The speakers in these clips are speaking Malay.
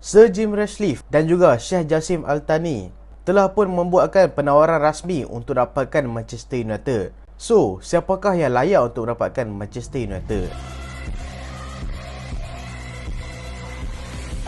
Sir Jim Ratcliffe dan juga Sheikh Jassim Al-Thani telah pun membuatkan penawaran rasmi untuk dapatkan Manchester United. So, siapakah yang layak untuk mendapatkan Manchester United?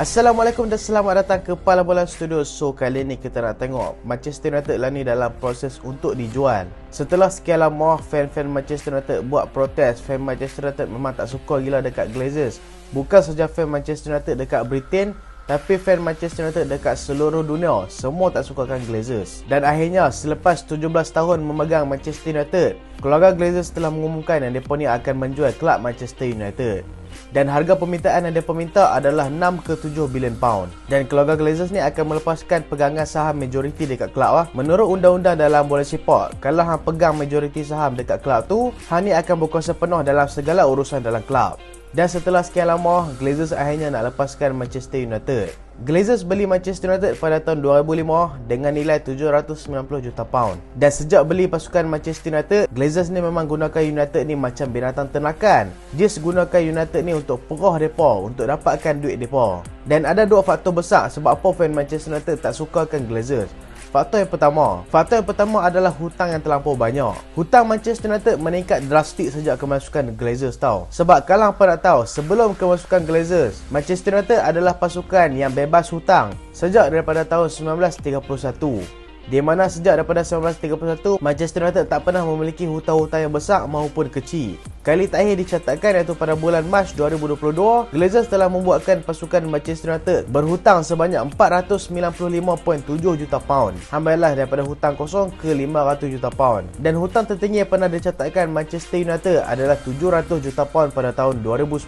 Assalamualaikum dan selamat datang ke Pala Bola Studio. So, kali ni kita nak tengok Manchester United lah ni dalam proses untuk dijual. Setelah sekian lama fan-fan Manchester United buat protes, fan Manchester United memang tak suka gila dekat Glazers. Bukan saja fan Manchester United dekat Britain, tapi fan Manchester United dekat seluruh dunia semua tak sukakan Glazers. Dan akhirnya selepas 17 tahun memegang Manchester United, keluarga Glazers telah mengumumkan yang mereka ni akan menjual kelab Manchester United. Dan harga permintaan yang mereka minta adalah 6 ke 7 bilion pound. Dan keluarga Glazers ni akan melepaskan pegangan saham majoriti dekat kelab. Menurut undang-undang dalam bola sepak, kalau hang pegang majoriti saham dekat kelab tu, hang ni akan berkuasa penuh dalam segala urusan dalam kelab. Dan setelah sekian lama, Glazers akhirnya nak lepaskan Manchester United. Glazers beli Manchester United pada tahun 2005 dengan nilai 790 juta pound. Dan sejak beli pasukan Manchester United, Glazers ni memang gunakan United ni macam binatang ternakan. Dia gunakan United ni untuk perah mereka, untuk dapatkan duit mereka. Dan ada dua faktor besar sebab apa fan Manchester United tak sukakan Glazers. Faktor yang pertama adalah hutang yang terlampau banyak. Hutang Manchester United meningkat drastik sejak kemasukan Glazers tau. Sebab kalau apa nak tahu, sebelum kemasukan Glazers, Manchester United adalah pasukan yang bebas hutang sejak daripada tahun 1931. Di mana sejak daripada 1931, Manchester United tak pernah memiliki hutang-hutang yang besar maupun kecil. Kali terakhir dicatatkan iaitu pada bulan Mac 2022, Glazers telah membuatkan pasukan Manchester United berhutang sebanyak 495.7 juta pound. Hambalah daripada hutang kosong ke 500 juta pound. Dan hutang tertinggi yang pernah dicatatkan Manchester United adalah 700 juta pound pada tahun 2010.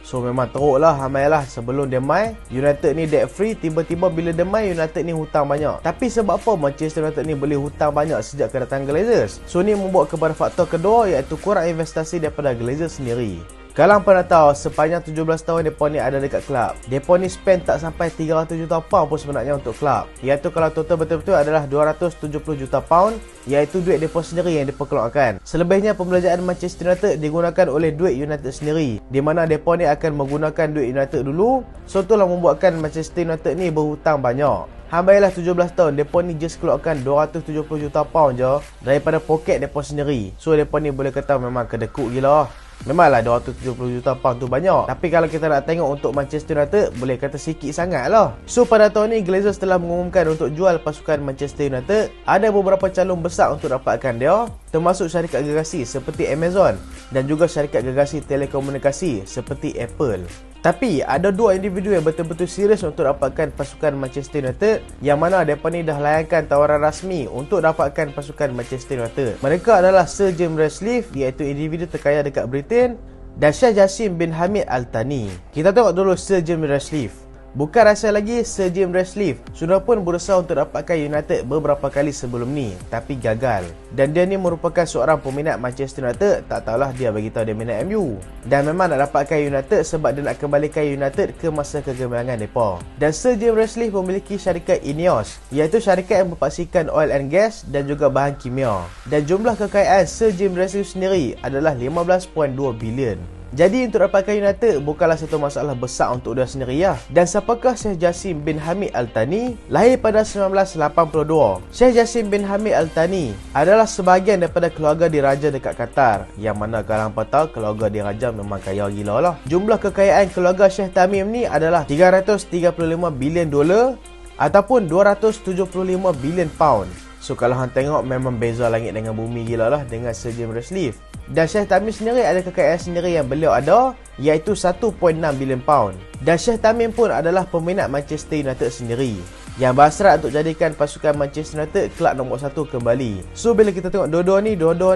So memang teruk lah hambalah sebelum dia mai, United ni debt free, tiba-tiba bila dia mai, United ni hutang banyak. Tapi sebab apa Manchester United ni boleh hutang banyak sejak kedatangan Glazers? So ni membawa kepada faktor kedua iaitu kurang investasi daripada Glazers sendiri. Kalau hangpa nak tahu, sepanjang 17 tahun mereka ni ada dekat kelab, mereka ni spend tak sampai 300 juta pound pun sebenarnya untuk kelab. Iaitu kalau total betul-betul adalah 270 juta pound, iaitu duit mereka sendiri yang mereka keluarkan. Selebihnya pembelanjaan Manchester United digunakan oleh duit United sendiri, di mana mereka ni akan menggunakan duit United dulu. So itulah membuatkan Manchester United ni berhutang banyak. Hambalah 17 tahun, mereka ni just keluarkan 270 juta pound je daripada poket mereka sendiri. So mereka ni boleh kata memang kedekut gila. Memanglah 270 juta pound tu banyak, tapi kalau kita nak tengok untuk Manchester United, boleh kata sikit sangat lah. So pada tahun ni, Glazers telah mengumumkan untuk jual pasukan Manchester United. Ada beberapa calon besar untuk dapatkan dia, termasuk syarikat gergasi seperti Amazon dan juga syarikat gergasi telekomunikasi seperti Apple. Tapi ada dua individu yang betul-betul serius untuk dapatkan pasukan Manchester United, yang mana mereka ni dah layankan tawaran rasmi untuk dapatkan pasukan Manchester United. Mereka adalah Sir Jim Ratcliffe, iaitu individu terkaya dekat Britain, dan Sheikh Jassim bin Hamid Al-Thani. Kita tengok dulu Sir Jim Ratcliffe. Bukan rasa lagi, Sir Jim Ratcliffe sudah pun berusaha untuk dapatkan United beberapa kali sebelum ni, tapi gagal. Dan dia ni merupakan seorang peminat Manchester United, tak tahulah dia beritahu dia minat MU. Dan memang nak dapatkan United sebab dia nak kembalikan United ke masa kegemilangan mereka. Dan Sir Jim Ratcliffe memiliki syarikat INEOS, iaitu syarikat yang berpaksikan oil and gas dan juga bahan kimia. Dan jumlah kekayaan Sir Jim Ratcliffe sendiri adalah 15.2 bilion. Jadi untuk dapatkan United bukanlah satu masalah besar untuk dia sendiri ya. Dan siapakah Sheikh Jassim bin Hamid Al-Thani? Lahir pada 1982. Sheikh Jassim bin Hamid Al-Thani adalah sebahagian daripada keluarga diraja dekat Qatar, yang mana kalau hangpa tahu keluarga diraja memang kaya gila lah. Jumlah kekayaan keluarga Sheikh Tamim ni adalah 335 bilion dolar ataupun 275 bilion pound. So kalau hang tengok memang beza langit dengan bumi gila lah dengan Sir Jim Ratcliffe. Dan Sheikh Tamim sendiri ada kekayaan sendiri yang beliau ada, iaitu 1.6 bilion pound. Dan Sheikh Tamim pun adalah peminat Manchester United sendiri, yang berhasrat untuk jadikan pasukan Manchester United kelab nombor 1 kembali. So bila kita tengok dua-dua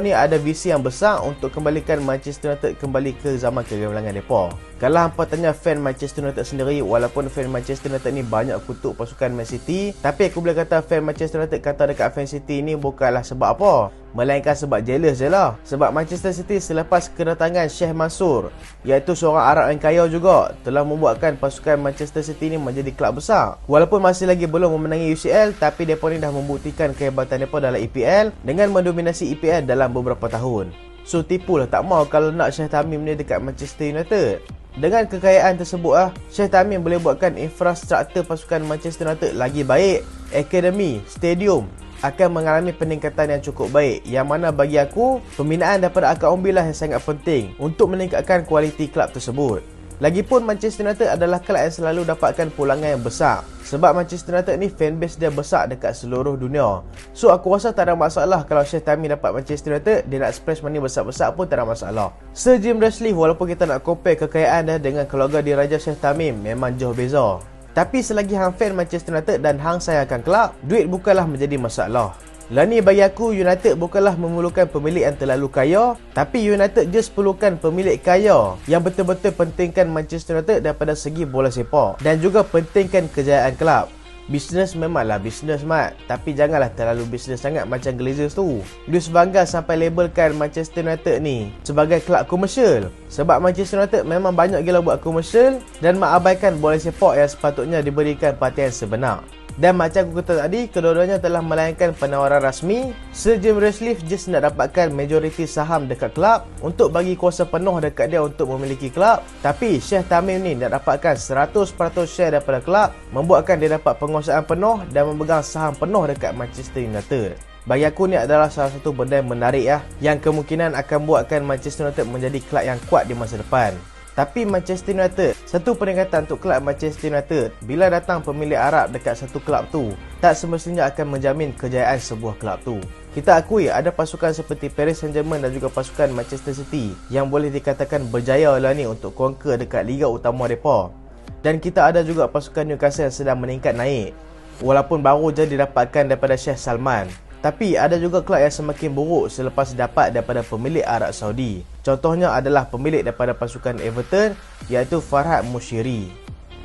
ni ada visi yang besar untuk kembalikan Manchester United kembali ke zaman kegemilangan mereka. Kalau hampa tanya fan Manchester United sendiri, walaupun fan Manchester United ni banyak kutuk pasukan Man City, tapi aku boleh kata fan Manchester United kata dekat fan City ni bukanlah sebab apa, melainkan sebab jealous je lah. Sebab Manchester City selepas kedatangan Sheikh Mansour, iaitu seorang Arab yang kaya juga, telah membuatkan pasukan Manchester City ni menjadi kelab besar. Walaupun masih lagi belum memenangi UCL, tapi mereka ni dah membuktikan kehebatan mereka dalam EPL dengan mendominasi EPL dalam beberapa tahun. So tipulah tak mau kalau nak Sheikh Tamim ni dekat Manchester United. Dengan kekayaan tersebut Syekh Tamim boleh buatkan infrastruktur pasukan Manchester United lagi baik. Akademi, stadium akan mengalami peningkatan yang cukup baik, yang mana bagi aku pembinaan daripada akar umbi lah yang sangat penting untuk meningkatkan kualiti kelab tersebut. Lagipun Manchester United adalah kelab yang selalu dapatkan pulangan yang besar, sebab Manchester United ni fanbase dia besar dekat seluruh dunia. So aku rasa tak ada masalah kalau Syekh Tamim dapat Manchester United, dia nak splash money besar-besar pun tak ada masalah. Sir Jim Ratcliffe, walaupun kita nak compare kekayaan dia dengan keluarga diraja Syekh Tamim, memang jauh beza. Tapi selagi hang fan Manchester United dan hang sayangkan kelab, duit bukanlah menjadi masalah. Lah ni bagi aku, United bukanlah memerlukan pemilik yang terlalu kaya, tapi United just perlukan pemilik kaya yang betul-betul pentingkan Manchester United daripada segi bola sepak dan juga pentingkan kejayaan kelab. Bisnes memanglah bisnes mat, tapi janganlah terlalu bisnes sangat macam Glazers tu. Luis Van Gaal sampai labelkan Manchester United ni sebagai kelab komersial, sebab Manchester United memang banyak gila buat komersial dan mengabaikan bola sepak yang sepatutnya diberikan perhatian sebenar. Dan macam aku kata tadi, kedua-duanya telah melayangkan penawaran rasmi. Sir Jim Ratcliffe just nak dapatkan majoriti saham dekat kelab untuk bagi kuasa penuh dekat dia untuk memiliki kelab. Tapi Syekh Tamim ni nak dapatkan 100% share daripada kelab, membuatkan dia dapat penguasaan penuh dan memegang saham penuh dekat Manchester United. Bagi aku ni adalah salah satu benda yang menarik yang kemungkinan akan buatkan Manchester United menjadi kelab yang kuat di masa depan. Tapi Manchester United, satu peringatan untuk kelab Manchester United, bila datang pemilik Arab dekat satu kelab tu, tak semestinya akan menjamin kejayaan sebuah kelab tu. Kita akui ada pasukan seperti Paris Saint-Germain dan juga pasukan Manchester City yang boleh dikatakan berjaya lah ni untuk conquer dekat liga utama mereka. Dan kita ada juga pasukan Newcastle yang sedang meningkat naik, walaupun baru je didapatkan daripada Sheikh Salman. Tapi ada juga kelab yang semakin buruk selepas dapat daripada pemilik Arab Saudi. Contohnya adalah pemilik daripada pasukan Everton, iaitu Farhad Moshiri.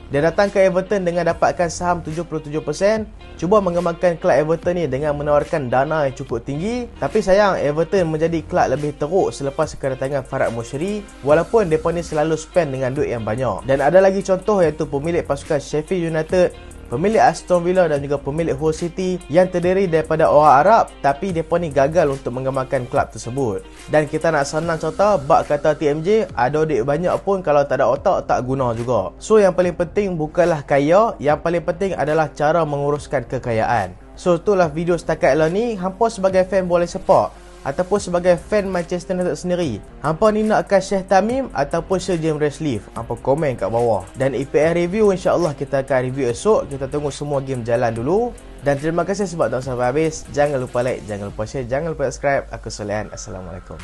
Dia datang ke Everton dengan dapatkan saham 77%, cuba mengembangkan kelab Everton ni dengan menawarkan dana yang cukup tinggi. Tapi sayang, Everton menjadi kelab lebih teruk selepas kedatangan Farhad Moshiri, walaupun mereka ni selalu spend dengan duit yang banyak. Dan ada lagi contoh, iaitu pemilik pasukan Sheffield United, pemilik Aston Villa dan juga pemilik Hull City yang terdiri daripada orang Arab, tapi mereka ni gagal untuk mengembangkan kelab tersebut. Dan kita nak senang contoh, bak kata TMJ, ada duit banyak pun kalau tak ada otak tak guna juga. So yang paling penting bukanlah kaya, yang paling penting adalah cara menguruskan kekayaan. So itulah video setakat lah ni. Hampa sebagai fan bola sepak ataupun sebagai fan Manchester United sendiri, hampa ni nakkan Syekh Tamim ataupun Sir Jim Ratcliffe? Hampa komen kat bawah. Dan EPL review insya-Allah kita akan review esok. Kita tunggu semua game jalan dulu. Dan terima kasih sebab tonton sampai habis. Jangan lupa like, jangan lupa share, jangan lupa subscribe. Aku Solehan. Assalamualaikum.